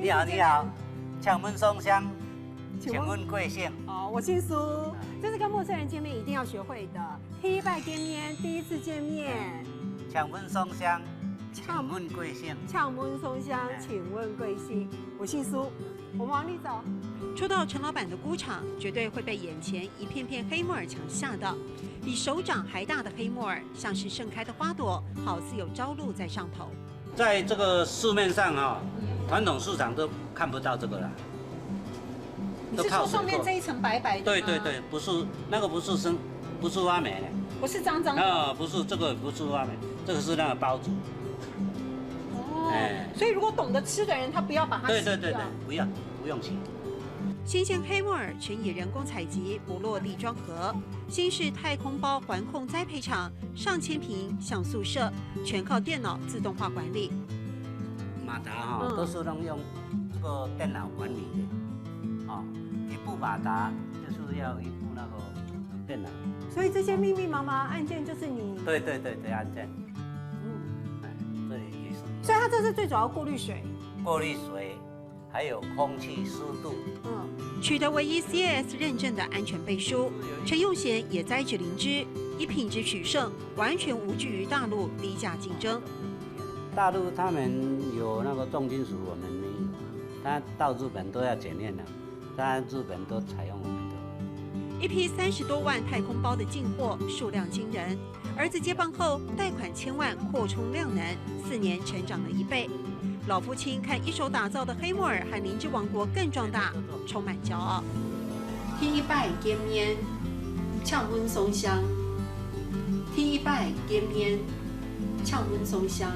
你好，你好，呛焖松香，请问贵姓？哦，我姓苏，这是跟陌生人见面一定要学会的。第一拜见面，第一次见面。呛焖松香，请问贵姓？呛焖松香，请问贵姓？我姓苏，我们往里走。初到陈老板的菇场，绝对会被眼前一片片黑木耳墙吓到。比手掌还大的黑木耳，像是盛开的花朵，好似有朝露在上头。在这个市面上啊，传统市场都看不到这个了。你是说上面这一层白白的？对对对，不是那个不是挖梅，不是脏脏的。啊，不是这个不是挖梅，这个是那个包子。哦，所以如果懂得吃的人，他不要把它洗掉。对，不用洗。新鲜黑木耳全以人工采集，不落地装盒。新式太空包环控栽培场，上千坪像宿舍，全靠电脑自动化管理。马达哈都是能用这个电脑管理的，啊，一部马达就是要一部那个电脑。所以这些密密麻麻按键就是你。对，按键。这里也是。所以它这是最主要过滤水。过滤水。还有空气湿度，取得唯一 CAS 认证的安全背书，陈佑贤也栽植灵芝，以品质取胜，完全无惧于大陆低价竞争。大陆他们有那个重金属，我们没有，他到日本都要检验的，但日本都采用我们的。一批30多万太空包的进货数量惊人，儿子接棒后贷款1000万扩充量能，4年成长了1倍。老父亲看一手打造的黑木耳和灵芝王国更壮大，充满骄傲。第一拜见面，呛焖松香。第一拜见面，呛焖松香。